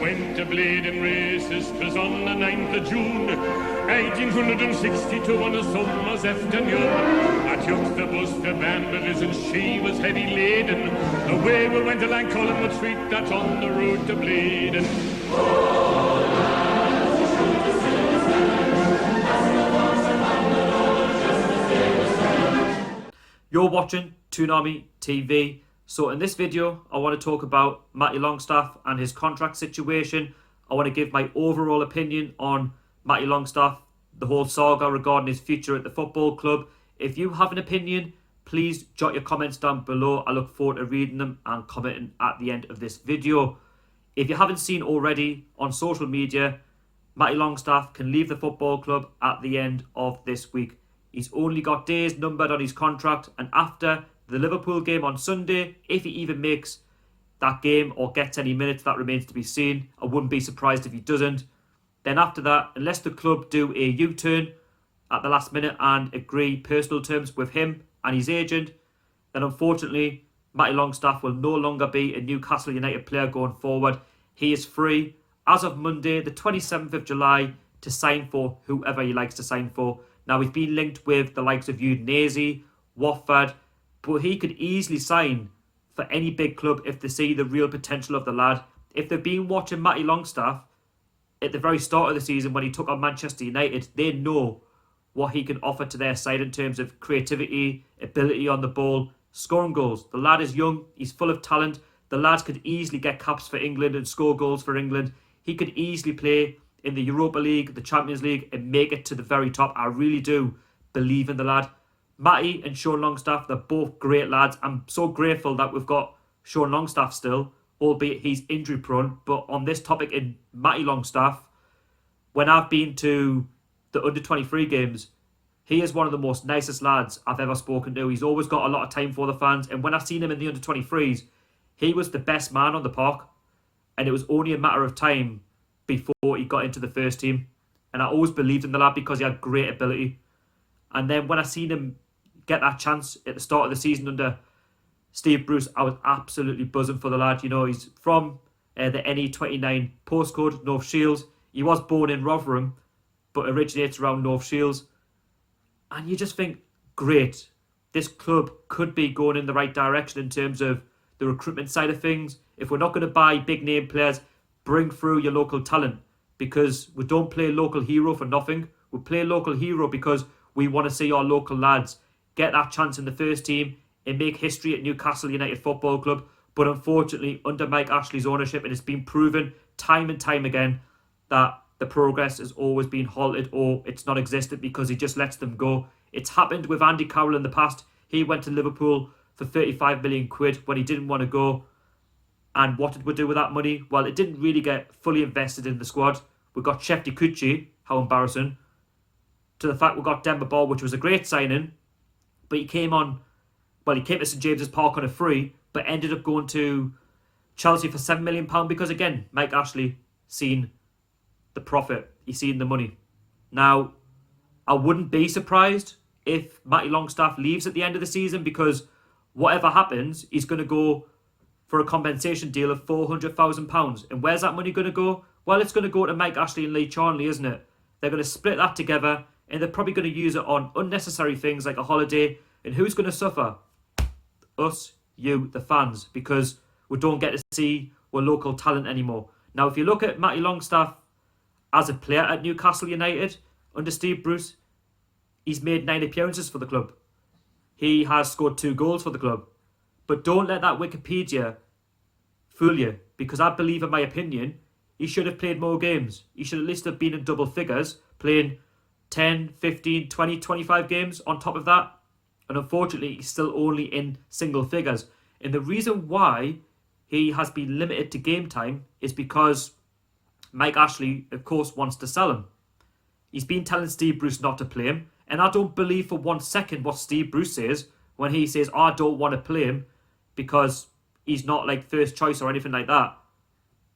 went to bleeding races, 'twas on the 9th of June, 1862 on a summer's afternoon. I took the bus to Banbury's and she was heavy laden. Away we went along Collingwood Street, that's on the road to bleeding. You're watching Toon Army TV. So in this video, I want to talk about Matty Longstaff and his contract situation. I want to give my overall opinion on Matty Longstaff, the whole saga regarding his future at the football club. If you have an opinion, please jot your comments down below. I look forward to reading them and commenting at the end of this video. If you haven't seen already on social media, Matty Longstaff can leave the football club at the end of this week. He's only got days numbered on his contract, and after the Liverpool game on Sunday, if he even makes that game or gets any minutes, that remains to be seen. I wouldn't be surprised if he doesn't. Then after that, unless the club do a U-turn at the last minute and agree personal terms with him and his agent, then unfortunately, Matty Longstaff will no longer be a Newcastle United player going forward. He is free as of Monday, the 27th of July, to sign for whoever he likes to sign for. Now, he's been linked with the likes of Udinese, Watford, but he could easily sign for any big club if they see the real potential of the lad. If they've been watching Matty Longstaff at the very start of the season when he took on Manchester United, they know what he can offer to their side in terms of creativity, ability on the ball, scoring goals. The lad is young, he's full of talent. The lad could easily get caps for England and score goals for England. He could easily play in the Europa League, the Champions League, and make it to the very top. I really do believe in the lad. Matty and Sean Longstaff, they're both great lads. I'm so grateful that we've got Sean Longstaff still, albeit he's injury prone. But on this topic in Matty Longstaff, when I've been to the under-23 games, he is one of the most nicest lads I've ever spoken to. He's always got a lot of time for the fans. And when I seen him in the under-23s, he was the best man on the park. And it was only a matter of time before he got into the first team. And I always believed in the lad because he had great ability. And then when I seen him get that chance at the start of the season under Steve Bruce, I was absolutely buzzing for the lad. You know, he's from the NE29 postcode, North Shields. He was born in Rotherham, but originates around North Shields. And you just think, great, this club could be going in the right direction in terms of the recruitment side of things. If we're not going to buy big name players, bring through your local talent, because we don't play local hero for nothing. We play local hero because we want to see our local lads get that chance in the first team and make history at Newcastle United Football Club. But unfortunately, under Mike Ashley's ownership, it has been proven time and time again that the progress has always been halted or it's non-existent because he just lets them go. It's happened with Andy Carroll in the past. He went to Liverpool for 35 million quid when he didn't want to go. And what did we do with that money? Well, it didn't really get fully invested in the squad. We got Shefty Kuchi, how embarrassing, to the fact we got Demba Ba, which was a great signing, but he came to St James's Park on a free, but ended up going to Chelsea for £7 million because, again, Mike Ashley seen the profit. He's seen the money. Now, I wouldn't be surprised if Matty Longstaff leaves at the end of the season because whatever happens, he's going to go for a compensation deal of £400,000. And where's that money going to go? Well, it's going to go to Mike Ashley and Lee Charnley, isn't it? They're going to split that together and they're probably going to use it on unnecessary things like a holiday. And who's going to suffer? Us, you, the fans, because we don't get to see our local talent anymore. Now, if you look at Matty Longstaff as a player at Newcastle United under Steve Bruce, he's made 9 appearances for the club. He has scored 2 goals for the club. But don't let that Wikipedia fool you, because I believe, in my opinion, he should have played more games. He should at least have been in double figures, playing 10, 15, 20, 25 games on top of that. And unfortunately, he's still only in single figures. And the reason why he has been limited to game time is because Mike Ashley, of course, wants to sell him. He's been telling Steve Bruce not to play him. And I don't believe for 1 second what Steve Bruce says when he says, I don't want to play him because he's not like first choice or anything like that.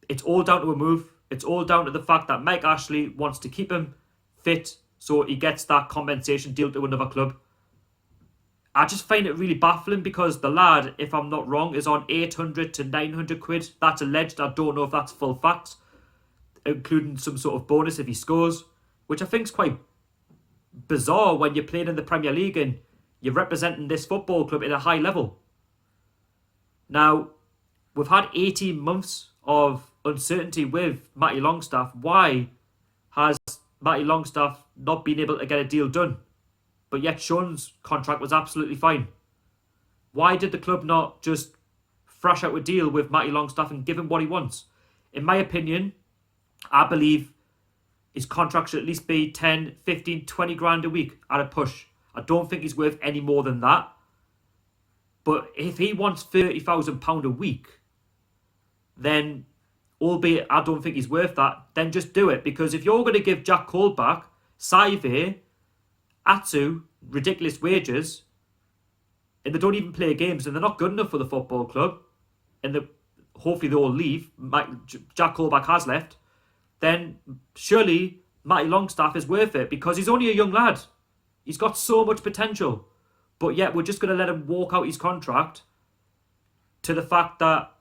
It's all down to a move. It's all down to the fact that Mike Ashley wants to keep him fit so he gets that compensation deal to another club. I just find it really baffling because the lad, if I'm not wrong, is on 800 to 900 quid. That's alleged. I don't know if that's full facts. including some sort of bonus if he scores, which I think is quite bizarre when you're playing in the Premier League and you're representing this football club at a high level. Now, we've had 18 months of uncertainty with Matty Longstaff. Why has Matty Longstaff not been able to get a deal done? But yet Sean's contract was absolutely fine. Why did the club not just thrash out a deal with Matty Longstaff and give him what he wants? In my opinion, I believe his contract should at least be 10, 15, 20 grand a week at a push. I don't think he's worth any more than that. But if he wants £30,000 a week, then, albeit I don't think he's worth that, then just do it. Because if you're going to give Jack Colback, Saive, Atsu ridiculous wages, and they don't even play games, and they're not good enough for the football club, and hopefully they all leave, Jack Colback has left, then surely Matty Longstaff is worth it, because he's only a young lad. He's got so much potential. But yet we're just going to let him walk out his contract to the fact that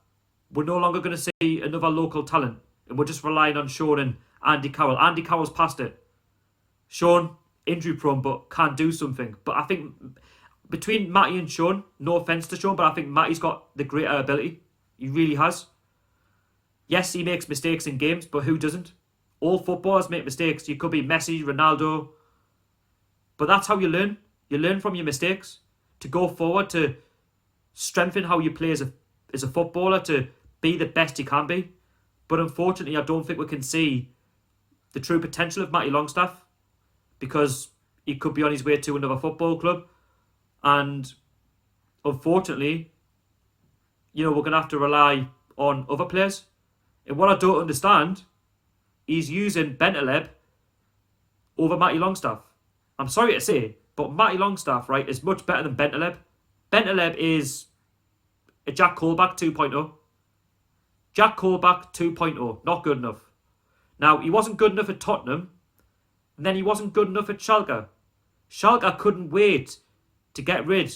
we're no longer going to see another local talent, and we're just relying on Sean and Andy Carroll. Andy Carroll's past it. Sean, injury prone, but can do something. But I think between Matty and Sean, no offence to Sean, but I think Matty's got the greater ability. He really has. Yes, he makes mistakes in games, but who doesn't? All footballers make mistakes. You could be Messi, Ronaldo. But that's how you learn. You learn from your mistakes to go forward, to strengthen how you play as a footballer, to be the best you can be. But unfortunately, I don't think we can see the true potential of Matty Longstaff, because he could be on his way to another football club. And unfortunately, we're going to have to rely on other players. And what I don't understand, he's using Bentaleb over Matty Longstaff. I'm sorry to say, but Matty Longstaff, right, is much better than Bentaleb. Bentaleb is a Jack Colback 2.0. Jack Colback 2.0. Not good enough. Now, he wasn't good enough at Tottenham, and then he wasn't good enough at Schalke. Schalke couldn't wait to get rid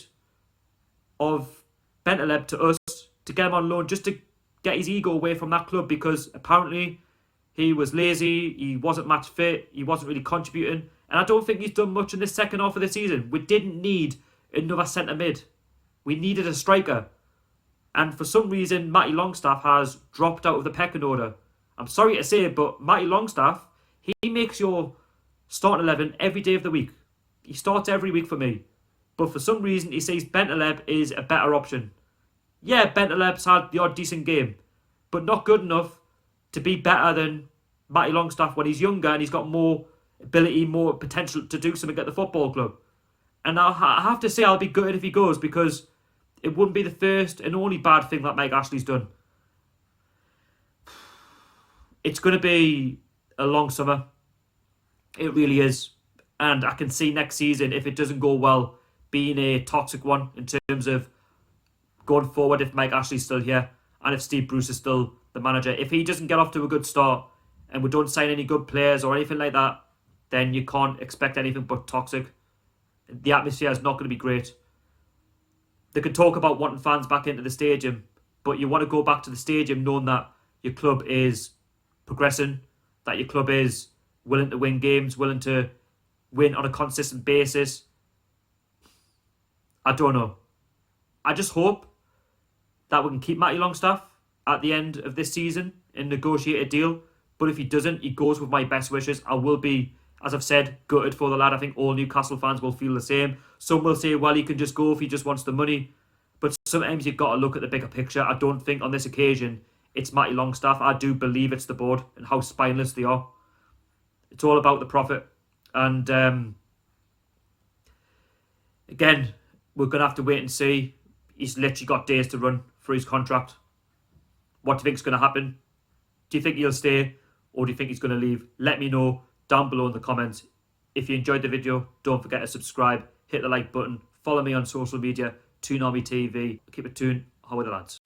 of Bentaleb to us, to get him on loan, just to get his ego away from that club, because apparently he was lazy, he wasn't match fit, he wasn't really contributing. And I don't think he's done much in the second half of the season. We didn't need another centre mid. We needed a striker. And for some reason, Matty Longstaff has dropped out of the pecking order. I'm sorry to say it, but Matty Longstaff, he makes your starting 11 every day of the week. He starts every week for me. But for some reason, he says Bentaleb is a better option. Yeah, Bentaleb's had the odd decent game, but not good enough to be better than Matty Longstaff when he's younger and he's got more ability, more potential to do something at the football club. And I have to say, I'll be gutted if he goes, because it wouldn't be the first and only bad thing that Mike Ashley's done. It's going to be a long summer. It really is. And I can see next season, if it doesn't go well, being a toxic one in terms of going forward if Mike Ashley's still here and if Steve Bruce is still the manager. If he doesn't get off to a good start and we don't sign any good players or anything like that, then you can't expect anything but toxic. The atmosphere is not going to be great. They can talk about wanting fans back into the stadium, but you want to go back to the stadium knowing that your club is progressing, that your club is willing to win games, willing to win on a consistent basis. I don't know. I just hope that we can keep Matty Longstaff at the end of this season and negotiate a deal. But if he doesn't, he goes with my best wishes. I will be, as I've said, gutted for the lad. I think all Newcastle fans will feel the same. Some will say, well, he can just go if he just wants the money. But sometimes you've got to look at the bigger picture. I don't think on this occasion it's Matty Longstaff. I do believe it's the board and how spineless they are. It's all about the profit. And again, we're going to have to wait and see. He's literally got days to run for his contract. What do you think is going to happen? Do you think he'll stay or do you think he's going to leave? Let me know down below in the comments. If you enjoyed the video, don't forget to subscribe, hit the like button, follow me on social media, Toon Army TV. Keep it tuned. How are the lads?